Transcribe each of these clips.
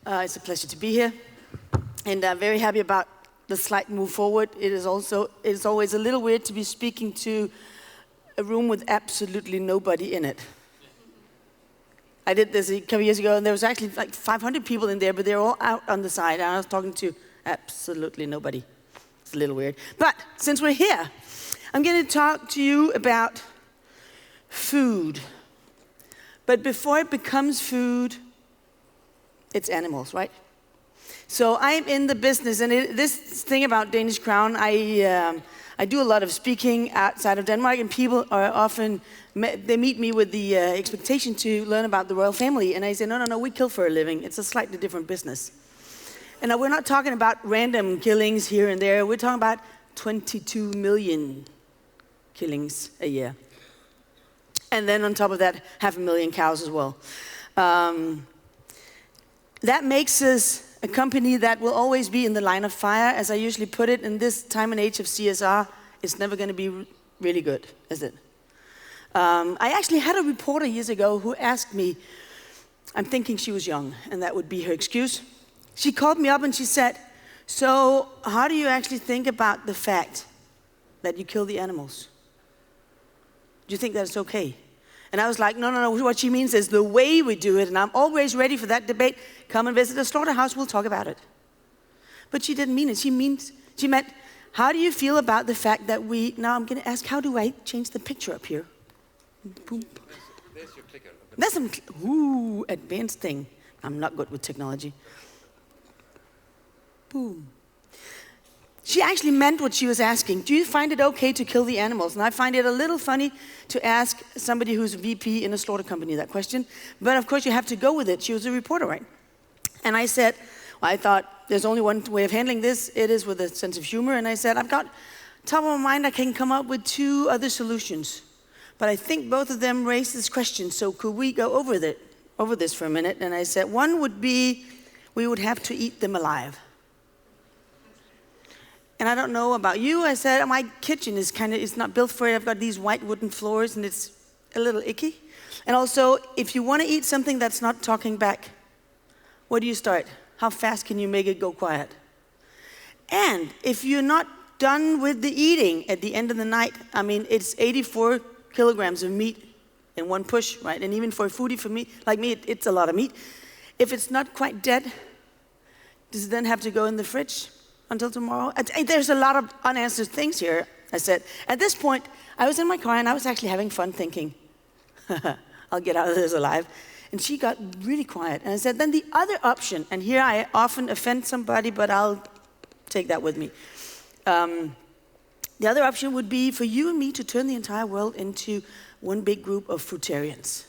It's a pleasure to be here, and I'm very happy about the slight move forward. It's always a little weird to be speaking to a room with absolutely nobody in it. I did this a couple years ago, and there was actually like 500 people in there, but they're all out on the side, and I was talking to absolutely nobody. It's a little weird. But since we're here, I'm going to talk to you about food. But before it becomes food, it's animals, right? So I'm in the business, and this thing about Danish Crown, I do a lot of speaking outside of Denmark, and people are often, they meet me with the expectation to learn about the royal family, and I say, no, we kill for a living. It's a slightly different business. And we're not talking about random killings here and there. We're talking about 22 million killings a year. And then on top of that, 500,000 cows as well. That makes us a company that will always be in the line of fire. As I usually put it, in this time and age of CSR, it's never going to be really good, is it? I actually had a reporter years ago who asked me, I'm thinking she was young, and that would be her excuse. She called me up and she said, so how do you actually think about the fact that you kill the animals? Do you think that's okay? And I was like, no, what she means is the way we do it, and I'm always ready for that debate. Come and visit the slaughterhouse, we'll talk about it. But she didn't mean it. She meant, how do you feel about the fact that now I'm going to ask, how do I change the picture up here? Boom. There's your clicker. That's some, advanced thing. I'm not good with technology. Boom. She actually meant what she was asking. Do you find it okay to kill the animals? And I find it a little funny to ask somebody who's a VP in a slaughter company that question. But of course you have to go with it. She was a reporter, right? And I said, I thought there's only one way of handling this. It is with a sense of humor. And I said, I've got top of my mind, I can come up with 2 other solutions. But I think both of them raise this question. So could we go over this for a minute? And I said, one would be, we would have to eat them alive. And I don't know about you, I said, my kitchen is it's not built for it. I've got these white wooden floors and it's a little icky. And also, if you want to eat something that's not talking back, where do you start? How fast can you make it go quiet? And if you're not done with the eating at the end of the night, I mean, it's 84 kilograms of meat in one push, right? And even for a foodie like me, it's a lot of meat. If it's not quite dead, does it then have to go in the fridge until tomorrow? There's a lot of unanswered things here, I said. At this point, I was in my car and I was actually having fun thinking, I'll get out of this alive. And she got really quiet. And I said, then the other option, and here I often offend somebody, but I'll take that with me. The other option would be for you and me to turn the entire world into one big group of fruitarians.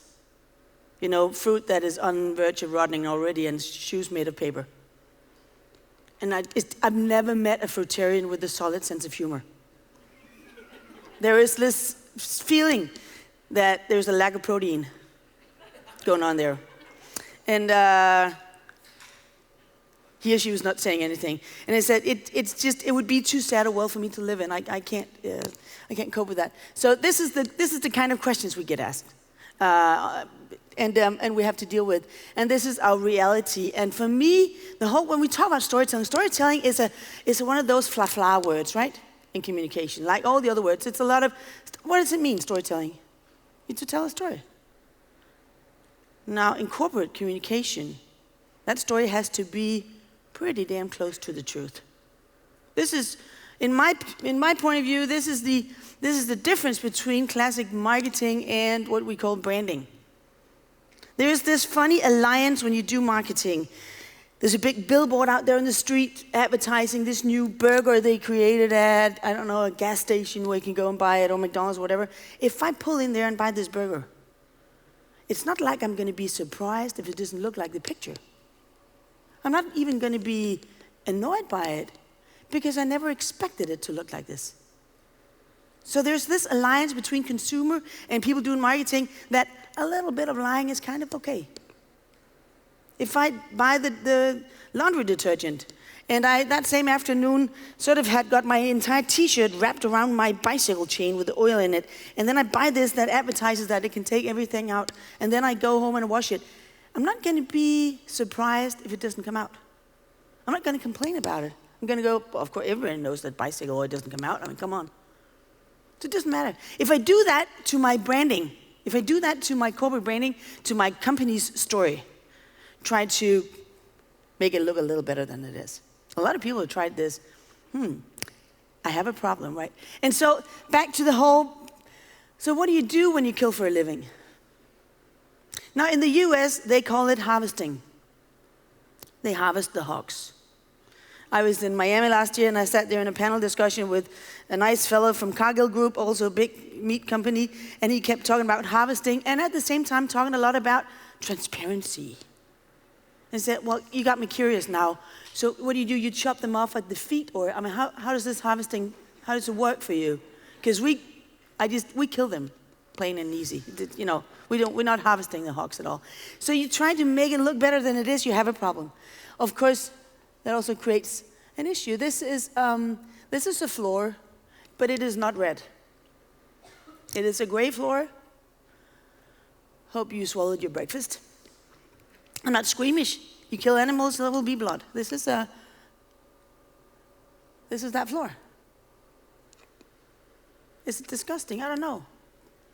You know, fruit that is on the verge of rotting already and shoes made of paper. And I've never met a fruitarian with a solid sense of humor. There is this feeling that there's a lack of protein going on there. And he or she was not saying anything. And I said, it would be too sad a world for me to live in. I can't cope with that. So this is the kind of questions we get asked. And we have to deal with. And this is our reality. And for me, when we talk about storytelling is one of those fla words, right? In communication, like all the other words. It's a lot of, what does it mean, storytelling? It's to tell a story. Now, in corporate communication, that story has to be pretty damn close to the truth. This is, in my point of view, this is the difference between classic marketing and what we call branding. There is this funny alliance when you do marketing. There's a big billboard out there in the street advertising this new burger they created at, I don't know, a gas station where you can go and buy it, or McDonald's or whatever. If I pull in there and buy this burger, it's not like I'm going to be surprised if it doesn't look like the picture. I'm not even going to be annoyed by it because I never expected it to look like this. So there's this alliance between consumer and people doing marketing that a little bit of lying is kind of okay. If I buy the laundry detergent and I, that same afternoon, sort of had got my entire t-shirt wrapped around my bicycle chain with the oil in it, and then I buy this that advertises that it can take everything out, and then I go home and wash it, I'm not going to be surprised if it doesn't come out. I'm not going to complain about it. I'm going to go, well, of course, everybody knows that bicycle oil doesn't come out. I mean, come on. So it doesn't matter. If I do that to my branding, if I do that to my corporate branding, to my company's story, try to make it look a little better than it is. A lot of people have tried this. I have a problem, right? And so back to the whole, so what do you do when you kill for a living? Now in the US, they call it harvesting. They harvest the hogs. I was in Miami last year and I sat there in a panel discussion with a nice fellow from Cargill Group, also a big meat company, and he kept talking about harvesting and at the same time talking a lot about transparency. And said, well, you got me curious now. So what do? You chop them off at the feet? Or, I mean, how does this harvesting, how does it work for you? Because we kill them, plain and easy. You know, we're not harvesting the hogs at all. So you try to make it look better than it is, you have a problem. Of course, that also creates an issue. This is a floor, but it is not red. It is a gray floor. Hope you swallowed your breakfast. I'm not squeamish. You kill animals, there will be blood. This is that floor. Is it disgusting? I don't know.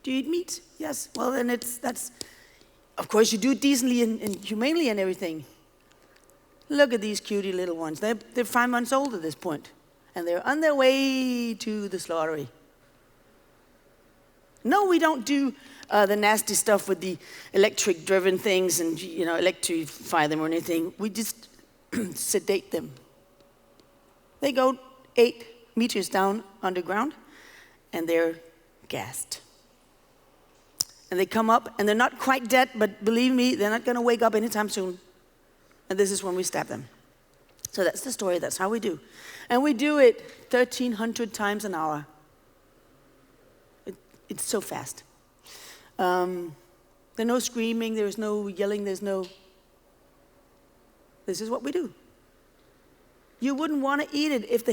Do you eat meat? Yes. Well, then that's. Of course, you do it decently and humanely and everything. Look at these cutie little ones. They're 5 months old at this point, and they're on their way to the slaughtery. No, we don't do the nasty stuff with the electric-driven things and electrify them or anything. We just sedate them. They go 8 meters down underground, and they're gassed. And they come up, and they're not quite dead, but believe me, they're not going to wake up anytime soon. And this is when we stab them. So that's the story. That's how we do. And we do it 1,300 times an hour. It's so fast. There's no screaming, there's no yelling, this is what we do. You wouldn't want to eat it if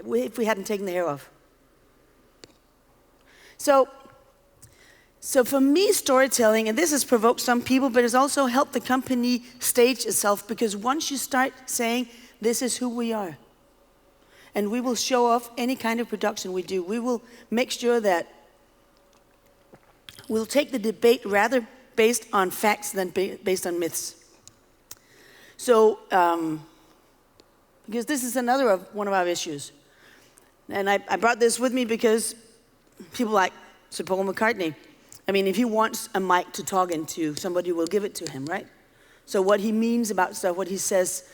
we hadn't taken the hair off. So for me, storytelling, and this has provoked some people, but it's also helped the company stage itself, because once you start saying, this is who we are, and we will show off any kind of production we do, we will make sure that we'll take the debate rather based on facts than based on myths. So, because this is one of our issues. And I brought this with me because people like Sir Paul McCartney, I mean, if he wants a mic to talk into, somebody will give it to him, right? So what he means about stuff, what he says,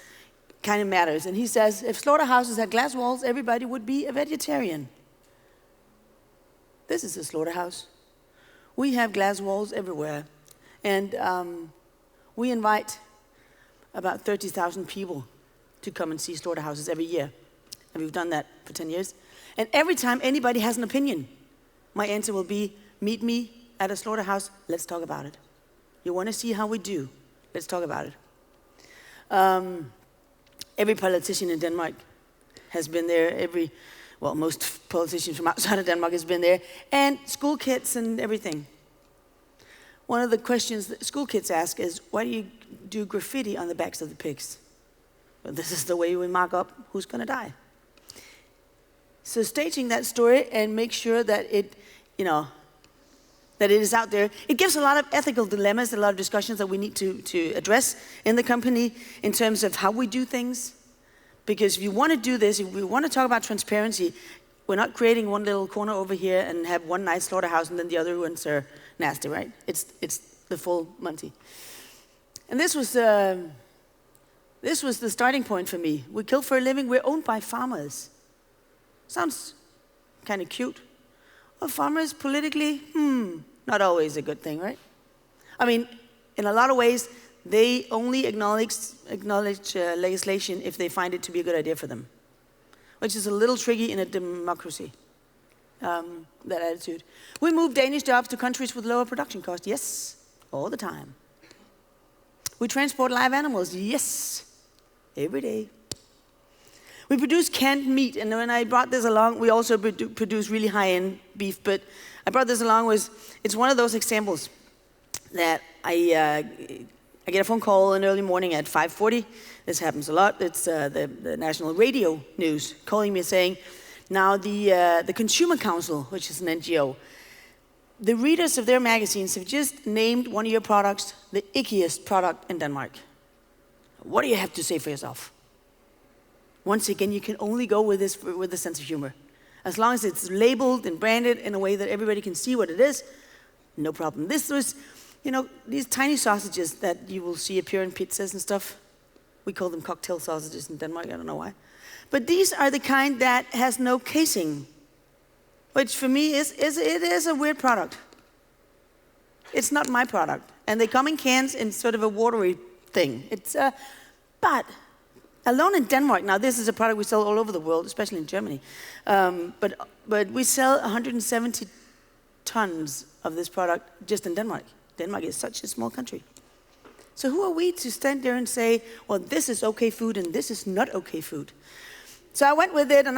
kind of matters. And he says, if slaughterhouses had glass walls, everybody would be a vegetarian. This is a slaughterhouse. We have glass walls everywhere. And we invite about 30,000 people to come and see slaughterhouses every year. And we've done that for 10 years. And every time anybody has an opinion, my answer will be, meet me at a slaughterhouse, let's talk about it. You want to see how we do? Let's talk about it. Every politician in Denmark has been there. Most politicians from outside of Denmark has been there. And school kids and everything. One of the questions that school kids ask is, why do you do graffiti on the backs of the pigs? Well, this is the way we mark up who's going to die. So staging that story and make sure that it is out there. It gives a lot of ethical dilemmas, a lot of discussions that we need to address in the company in terms of how we do things. Because if you want to do this, if we want to talk about transparency, we're not creating one little corner over here and have one nice slaughterhouse and then the other ones are nasty, right? It's the full Monty. And this was the starting point for me. We kill for a living. We're owned by farmers. Sounds kind of cute. Well, farmers politically, not always a good thing, right? I mean, in a lot of ways, they only acknowledge legislation if they find it to be a good idea for them, which is a little tricky in a democracy, that attitude. We move Danish jobs to countries with lower production costs. Yes, all the time. We transport live animals. Yes, every day. We produce canned meat, and when I brought this along, we also produce really high-end beef, but I brought this along it's one of those examples that I get a phone call in early morning at 5:40. This happens a lot. It's the national radio news calling me saying, now the Consumer Council, which is an NGO, the readers of their magazines have just named one of your products the ickiest product in Denmark. What do you have to say for yourself? Once again, you can only go with this with a sense of humor. As long as it's labeled and branded in a way that everybody can see what it is, no problem. This was, these tiny sausages that you will see appear in pizzas and stuff. We call them cocktail sausages in Denmark, I don't know why. But these are the kind that has no casing, which for me is a weird product. It's not my product. And they come in cans in sort of a watery thing. But alone in Denmark, now this is a product we sell all over the world, especially in Germany, but we sell 170 tons of this product just in Denmark. Denmark is such a small country. So who are we to stand there and say, well, this is okay food and this is not okay food? So I went with it, and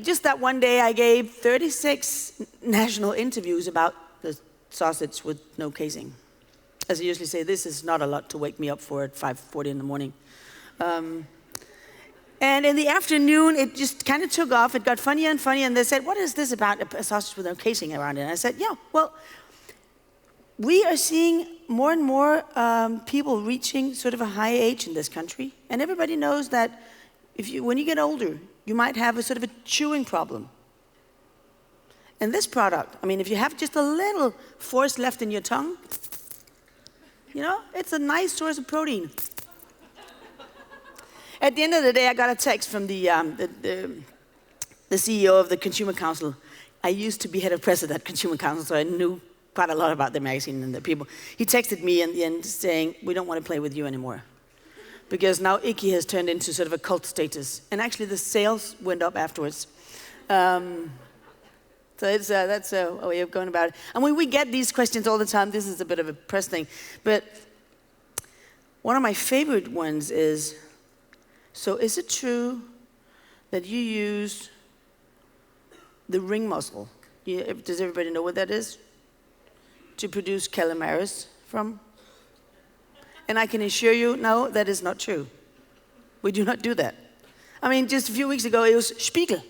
just that one day I gave 36 national interviews about the sausage with no casing. As I usually say, this is not a lot to wake me up for at 5:40 in the morning. And in the afternoon, it just kind of took off. It got funnier and funnier, and they said, what is this about a sausage with no casing around it? And I said, yeah, well, we are seeing more and more people reaching sort of a high age in this country. And everybody knows that when you get older, you might have a sort of a chewing problem. And this product, if you have just a little force left in your tongue, it's a nice source of protein. At the end of the day, I got a text from the CEO of the Consumer Council. I used to be head of press at that Consumer Council, so I knew quite a lot about the magazine and the people. He texted me in the end saying, we don't want to play with you anymore. Because now icky has turned into sort of a cult status. And actually the sales went up afterwards. So that's a way of going about it. And we get these questions all the time. This is a bit of a press thing. But one of my favorite ones is, so is it true that you use the ring muscle? Does everybody know what that is? To produce calamaris from? And I can assure you, no, that is not true. We do not do that. Just a few weeks ago, it was Spiegel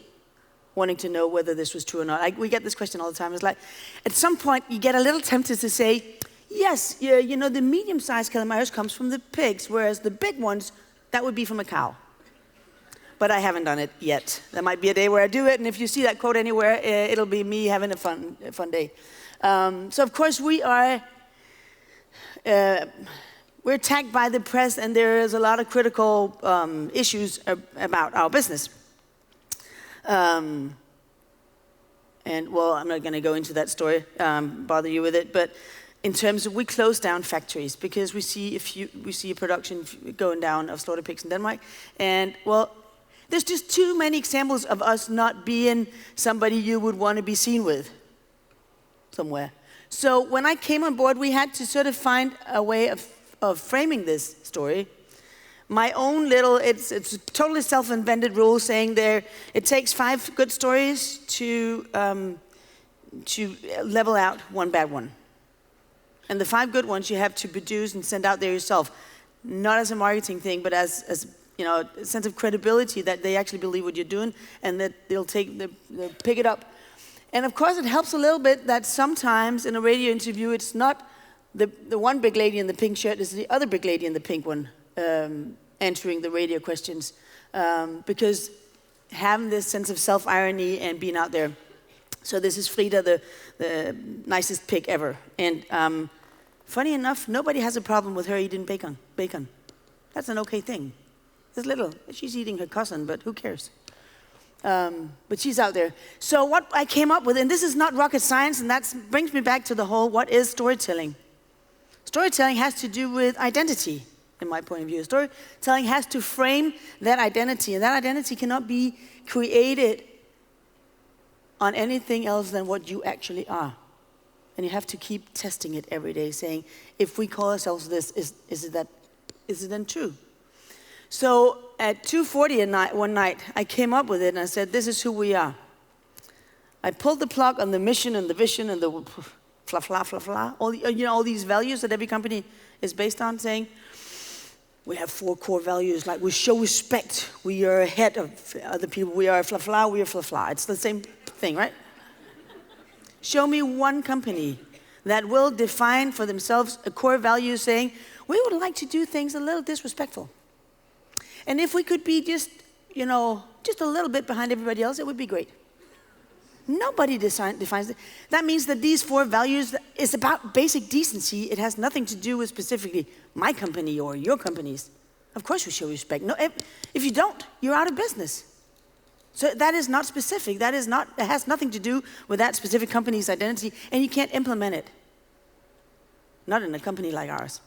wanting to know whether this was true or not. We get this question all the time. It's like, at some point, you get a little tempted to say, yes, the medium-sized calamaris comes from the pigs, whereas the big ones, that would be from a cow. But I haven't done it yet. There might be a day where I do it, and if you see that quote anywhere, it'll be me having a fun day. So of course we're attacked by the press, and there is a lot of critical issues about our business. And well, I'm not going to go into that story, bother you with it, but in terms of we close down factories because we see a production going down of slaughter pigs in Denmark, and well, there's just too many examples of us not being somebody you would want to be seen with somewhere. So when I came on board, we had to sort of find a way of framing this story. My own little, it's a totally self-invented rule saying it takes 5 good stories to level out one bad one. And the 5 good ones you have to produce and send out there yourself, not as a marketing thing, but as a sense of credibility that they actually believe what you're doing and that they'll pick it up. And of course, it helps a little bit that sometimes in a radio interview, it's not the one big lady in the pink shirt, it's the other big lady in the pink one answering the radio questions. Because having this sense of self-irony and being out there. So this is Frida, the nicest pig ever. And funny enough, nobody has a problem with her eating bacon. That's an okay thing. It's little. She's eating her cousin, but who cares? But she's out there. So what I came up with, and this is not rocket science, and that brings me back to the whole, what is storytelling? Storytelling has to do with identity, in my point of view. Storytelling has to frame that identity, and that identity cannot be created on anything else than what you actually are. And you have to keep testing it every day, saying, if we call ourselves this, is it then true? So at 2:40 one night, I came up with it and I said, this is who we are. I pulled the plug on the mission and the vision and fla, fla, fla, fla. All these values that every company is based on, saying, we have 4 core values, like we show respect, we are ahead of other people, we are fla, fla, we are fla, fla. It's the same thing, right? Show me one company that will define for themselves a core value saying, we would like to do things a little disrespectful. And if we could be just a little bit behind everybody else, it would be great. Nobody defines it. That means that these 4 values is about basic decency. It has nothing to do with specifically my company or your companies. Of course we show respect. No, if you don't, you're out of business. So that is not specific. It has nothing to do with that specific company's identity, and you can't implement it. Not in a company like ours.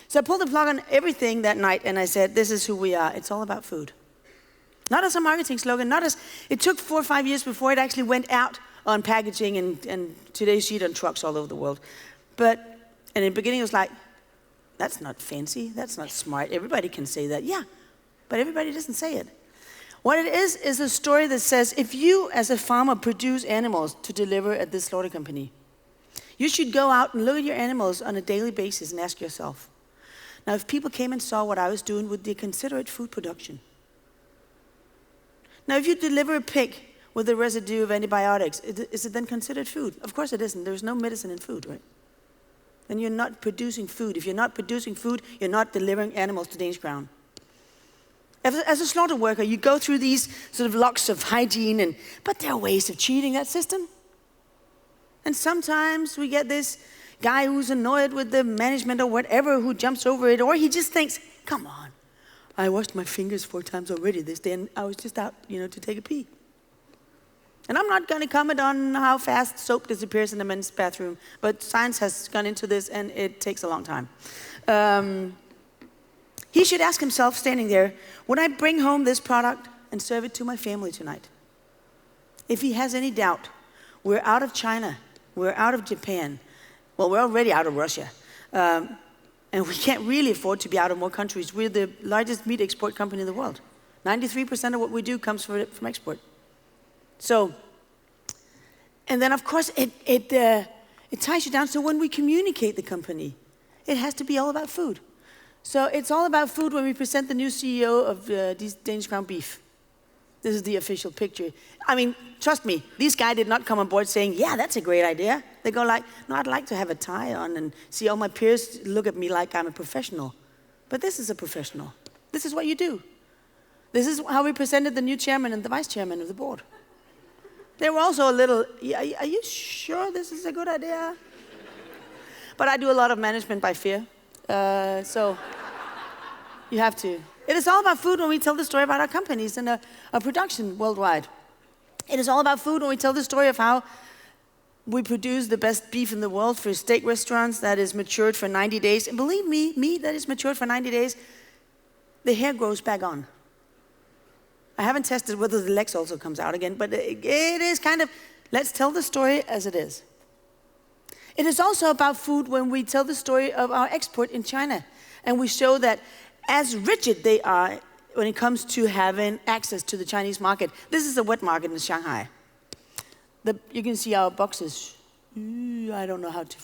So I pulled the plug on everything that night, and I said, this is who we are. It's all about food. Not as a marketing slogan, it took 4 or 5 years before it actually went out on packaging, and today you see it on trucks all over the world. And in the beginning it was like, that's not fancy, that's not smart. Everybody can say that. Yeah, but everybody doesn't say it. What it is a story that says, if you as a farmer produce animals to deliver at this slaughter company, you should go out and look at your animals on a daily basis and ask yourself, now if people came and saw what I was doing, would they consider it food production? Now if you deliver a pig with a residue of antibiotics, is it then considered food? Of course it isn't. There's no medicine in food, right? Then you're not producing food. If you're not producing food, you're not delivering animals to Danish ground. As a slaughter worker, you go through these sort of locks of hygiene, but there are ways of cheating that system. And sometimes we get this guy who's annoyed with the management or whatever who jumps over it, or he just thinks, come on, I washed my fingers 4 times already this day, and I was just out, to take a pee. And I'm not going to comment on how fast soap disappears in the men's bathroom, but science has gone into this, and it takes a long time. He should ask himself, standing there, would I bring home this product and serve it to my family tonight? If he has any doubt, we're out of China, we're out of Japan, well, we're already out of Russia, and we can't really afford to be out of more countries. We're the largest meat export company in the world. 93% of what we do comes from export. So, and then of course it ties you down. So when we communicate the company, it has to be all about food. So it's all about food when we present the new CEO of Danish ground beef. This is the official picture. I mean, trust me, these guys did not come on board saying, yeah, that's a great idea. They go like, no, I'd like to have a tie on and see all my peers look at me like I'm a professional. But this is a professional. This is what you do. This is how we presented the new chairman and the vice chairman of the board. They were also a little, are you sure this is a good idea? But I do a lot of management by fear. So you have to. It is all about food when we tell the story about our companies and our production worldwide. It is all about food when we tell the story of how we produce the best beef in the world for steak restaurants that is matured for 90 days. And believe me, meat that is matured for 90 days, the hair grows back on. I haven't tested whether the legs also comes out again, but it is kind of, let's tell the story as it is. It is also about food when we tell the story of our export in China. And we show that as rigid they are when it comes to having access to the Chinese market. This is a wet market in Shanghai. You can see our boxes. I don't know how to,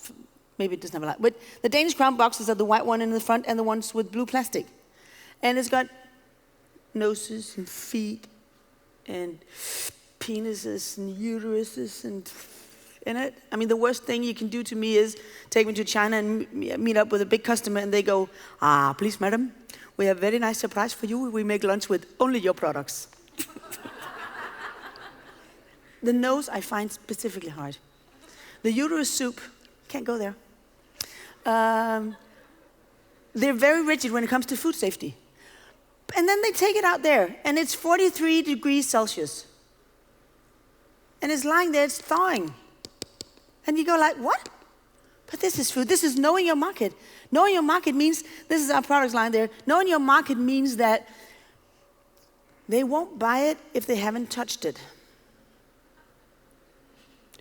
maybe it doesn't have a lot. But the Danish crown boxes are the white one in the front and the ones with blue plastic. And it's got noses and feet and penises and uteruses and in it. I mean, the worst thing you can do to me is take me to China and meet up with a big customer and they go, please, madam, we have a very nice surprise for you. We make lunch with only your products. The nose I find specifically hard. The uterus soup, can't go there. They're very rigid when it comes to food safety. And then they take it out there, and it's 43 degrees Celsius. And it's lying there, it's thawing. And you go like, what? But this is food, this is knowing your market. Knowing your market means, this is our products lying there, knowing your market means that they won't buy it if they haven't touched it.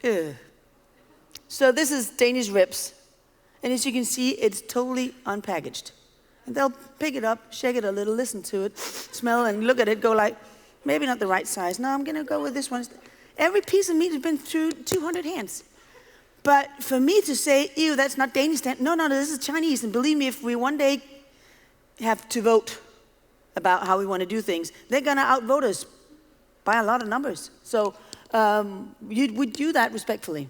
Ugh. So this is Danish ribs. And as you can see, it's totally unpackaged. And they'll pick it up, shake it a little, listen to it, smell and look at it, go like, maybe not the right size. No, I'm going to go with this one. Every piece of meat has been through 200 hands. But for me to say, ew, that's not Danish, no, this is Chinese. And believe me, if we one day have to vote about how we want to do things, they're going to outvote us by a lot of numbers. So we do that respectfully.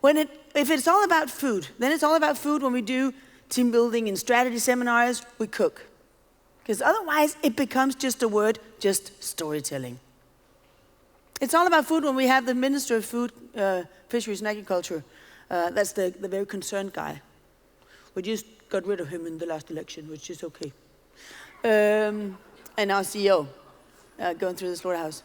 If it's all about food, then it's all about food. When we do team building and strategy seminars, we cook. Because otherwise, it becomes just a word, just storytelling. It's all about food when we have the Minister of Food, Fisheries and Agriculture. That's the very concerned guy. We just got rid of him in the last election, which is okay. And our CEO going through the slaughterhouse.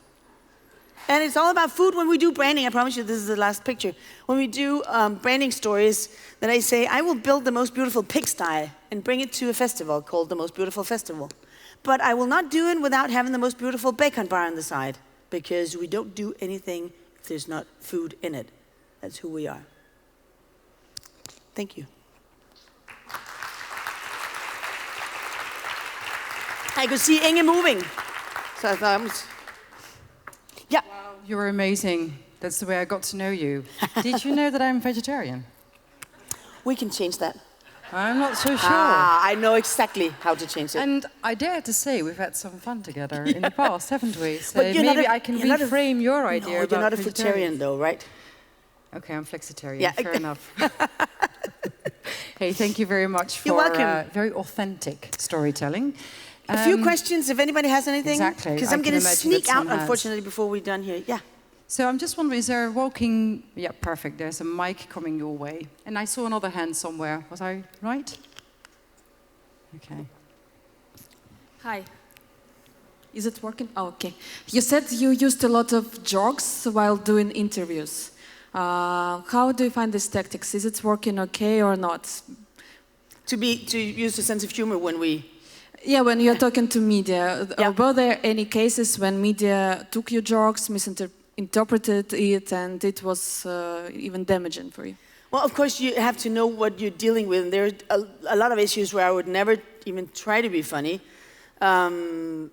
And it's all about food when we do branding. I promise you this is the last picture. When we do branding stories, then I say, I will build the most beautiful pigsty and bring it to a festival called the Most Beautiful Festival. But I will not do it without having the most beautiful bacon bar on the side, because we don't do anything if there's not food in it. That's who we are. Thank you. I could see Inge moving. So I thought, yeah. Wow, you're amazing. That's the way I got to know you. Did you know that I'm vegetarian? We can change that. I'm not so sure. I know exactly how to change it. And I dare to say we've had some fun together in the past, haven't we? So But maybe I can reframe your idea no, about you're not a fruitarian though, right? Okay, I'm flexitarian, yeah. fair enough. Hey, thank you very much for very authentic storytelling. A few questions, if anybody has anything. Exactly. Because I'm going to sneak out, unfortunately, before we're done here. Yeah. So I'm just wondering, is there a walking... Yeah, perfect. There's a mic coming your way. And I saw another hand somewhere. Was I right? Okay. Hi. Is it working? Oh, okay. You said you used a lot of jokes while doing interviews. How do you find these tactics? Is it working okay or not? To use a sense of humor when we... Yeah, when you're talking to media. Yeah. Were there any cases when media took your jokes, misinterpreted it, and it was even damaging for you? Well, of course, you have to know what you're dealing with. And there are a lot of issues where I would never even try to be funny. But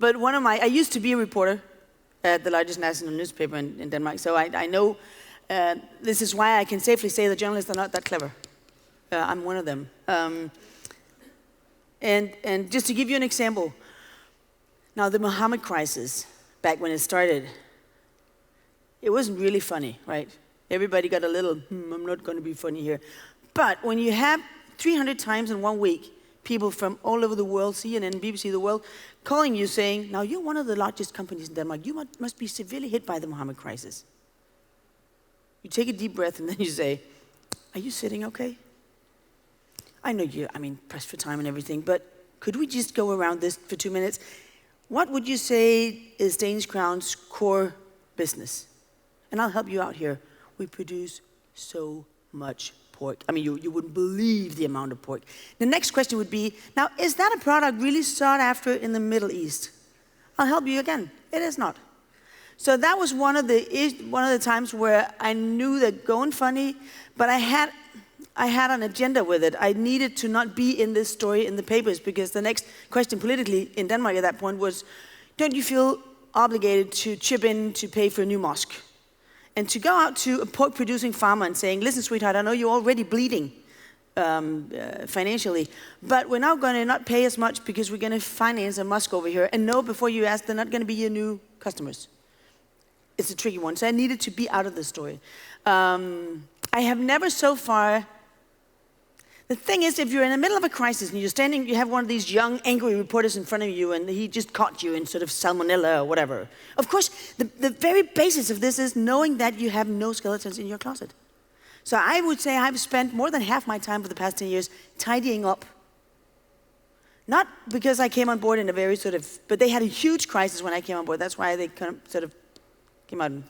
I used to be a reporter at the largest national newspaper in Denmark, so I know this is why I can safely say the journalists are not that clever. I'm one of them. And just to give you an example, now the Mohammed crisis, back when it started, it wasn't really funny, right? Everybody got a little, I'm not going to be funny here. But when you have 300 times in 1 week, people from all over the world, CNN, BBC, the world, calling you saying, now you're one of the largest companies in Denmark, you must be severely hit by the Mohammed crisis. You take a deep breath and then you say, are you sitting okay? I know pressed for time and everything, but could we just go around this for 2 minutes? What would you say is Danish Crown's core business? And I'll help you out here. We produce so much pork. I mean, you wouldn't believe the amount of pork. The next question would be, now, is that a product really sought after in the Middle East? I'll help you again. It is not. So that was one of the times where I knew that going funny, but I had an agenda with it. I needed to not be in this story in the papers, because the next question politically in Denmark at that point was, don't you feel obligated to chip in to pay for a new mosque? And to go out to a pork-producing farmer and saying, listen, sweetheart, I know you're already bleeding financially, but we're now going to not pay as much because we're going to finance a mosque over here. And no, before you ask, they're not going to be your new customers. It's a tricky one. So I needed to be out of the story. I have never so far... The thing is, if you're in the middle of a crisis and you're standing, you have one of these young, angry reporters in front of you and he just caught you in sort of salmonella or whatever. Of course, the very basis of this is knowing that you have no skeletons in your closet. So I would say I've spent more than half my time for the past 10 years tidying up. Not because I came on board in a very but they had a huge crisis when I came on board. That's why they kind of came out and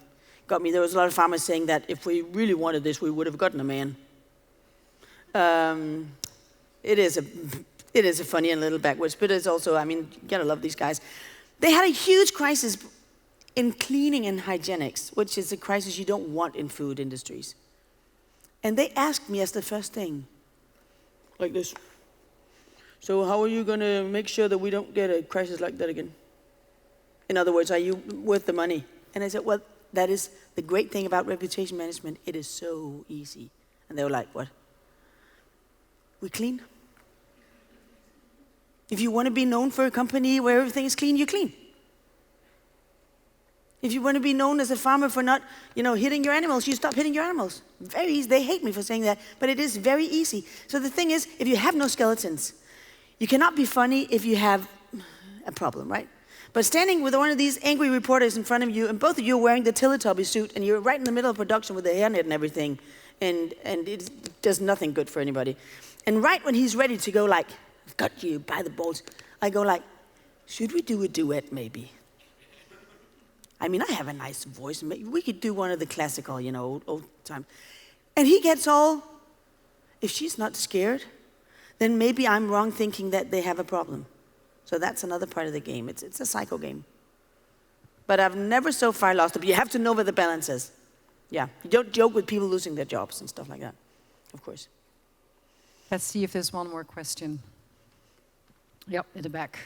got me. There was a lot of farmers saying that if we really wanted this, we would have gotten a man. It is a funny and a little backwards, but it's also, you gotta love these guys. They had a huge crisis in cleaning and hygienics, which is a crisis you don't want in food industries. And they asked me as the first thing, like this, so how are you gonna make sure that we don't get a crisis like that again? In other words, are you worth the money? And I said, well, that is the great thing about reputation management. It is so easy. And they were like, what? We clean? If you want to be known for a company where everything is clean, you clean. If you want to be known as a farmer for not, hitting your animals, you stop hitting your animals. Very easy. They hate me for saying that, but it is very easy. So the thing is, if you have no skeletons, you cannot be funny if you have a problem, right? But standing with one of these angry reporters in front of you, and both of you are wearing the Teletubby suit, and you're right in the middle of production with the hairnet and everything, and it does nothing good for anybody. And right when he's ready to go like, I've got you by the balls, I go like, should we do a duet maybe? I mean, I have a nice voice. Maybe we could do one of the classical, old time. And he gets all, if she's not scared, then maybe I'm wrong thinking that they have a problem. So that's another part of the game. It's a psycho game. But I've never so far lost it. But you have to know where the balance is. Yeah, you don't joke with people losing their jobs and stuff like that, of course. Let's see if there's one more question. Yep, in the back.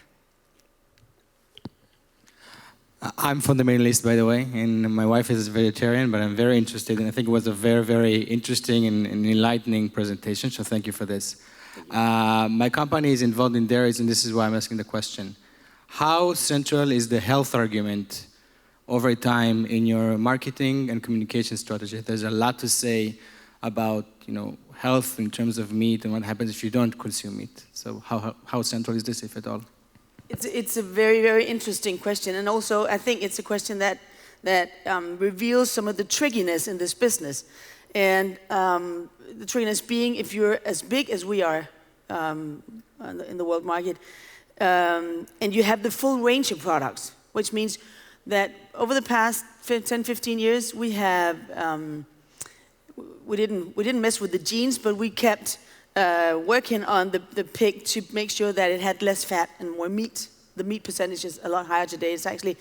I'm from the Middle East, by the way, and my wife is a vegetarian, but I'm very interested, and I think it was a very, very interesting and enlightening presentation, so thank you for this. My company is involved in dairies, and this is why I'm asking the question. How central is the health argument over time in your marketing and communication strategy? There's a lot to say about, health in terms of meat and what happens if you don't consume meat. So how central is this, if at all? It's a very, very interesting question, and also I think it's a question that reveals some of the trickiness in this business. And the trickiness being, if you're as big as we are in the world market, and you have the full range of products, which means that over the past 10, 15 years, we have we didn't mess with the genes, but we kept working on the pig to make sure that it had less fat and more meat. The meat percentage is a lot higher today. It's actually,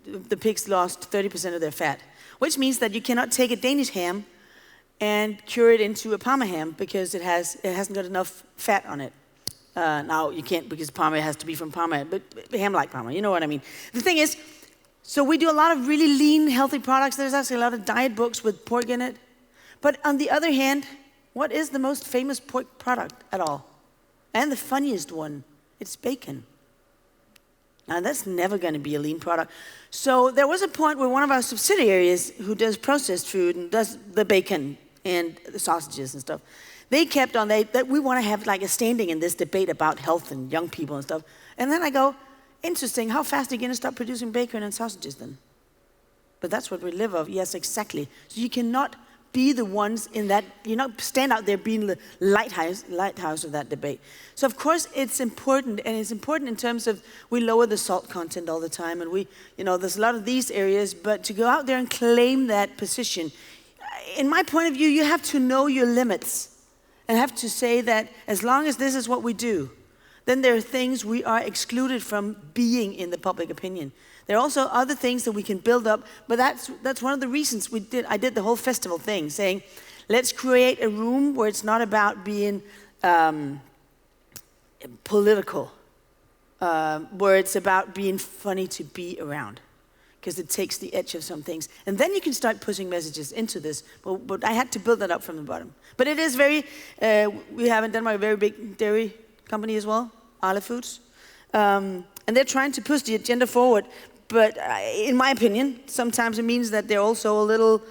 the pigs lost 30% of their fat, which means that you cannot take a Danish ham and cure it into a Parma ham because it hasn't got enough fat on it. Now you can't because Parma has to be from Parma, but ham like Parma, you know what I mean. The thing is, so we do a lot of really lean, healthy products. There's actually a lot of diet books with pork in it. But on the other hand, what is the most famous pork product at all? And the funniest one, it's bacon. Now that's never going to be a lean product. So there was a point where one of our subsidiaries who does processed food and does the bacon and the sausages and stuff, they kept on, that we want to have like a standing in this debate about health and young people and stuff. And then I go, interesting, how fast are you going to stop producing bacon and sausages then? But that's what we live off, yes, exactly. So you cannot be the ones in that, you not stand out there being the lighthouse of that debate. So of course it's important, and it's important in terms of we lower the salt content all the time, and we, there's a lot of these areas, but to go out there and claim that position, in my point of view, you have to know your limits and have to say that as long as this is what we do, then there are things we are excluded from being in the public opinion. There are also other things that we can build up, but that's one of the reasons I did the whole festival thing, saying, let's create a room where it's not about being political, where it's about being funny to be around, because it takes the edge of some things. And then you can start pushing messages into this, but I had to build that up from the bottom. But it is very, we have in Denmark a very big dairy company as well, Arla Foods, and they're trying to push the agenda forward. But in my opinion, sometimes it means that they're also a little,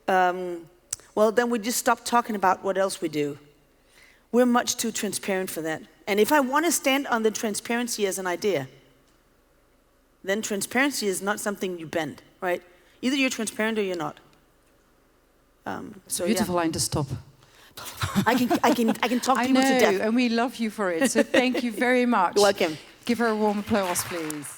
well, then we just stop talking about what else we do. We're much too transparent for that. And if I want to stand on the transparency as an idea, then transparency is not something you bend, right? Either you're transparent or you're not. So beautiful line to stop. I can talk people to death. And we love you for it. So thank you very much. You're welcome. Give her a warm applause, please.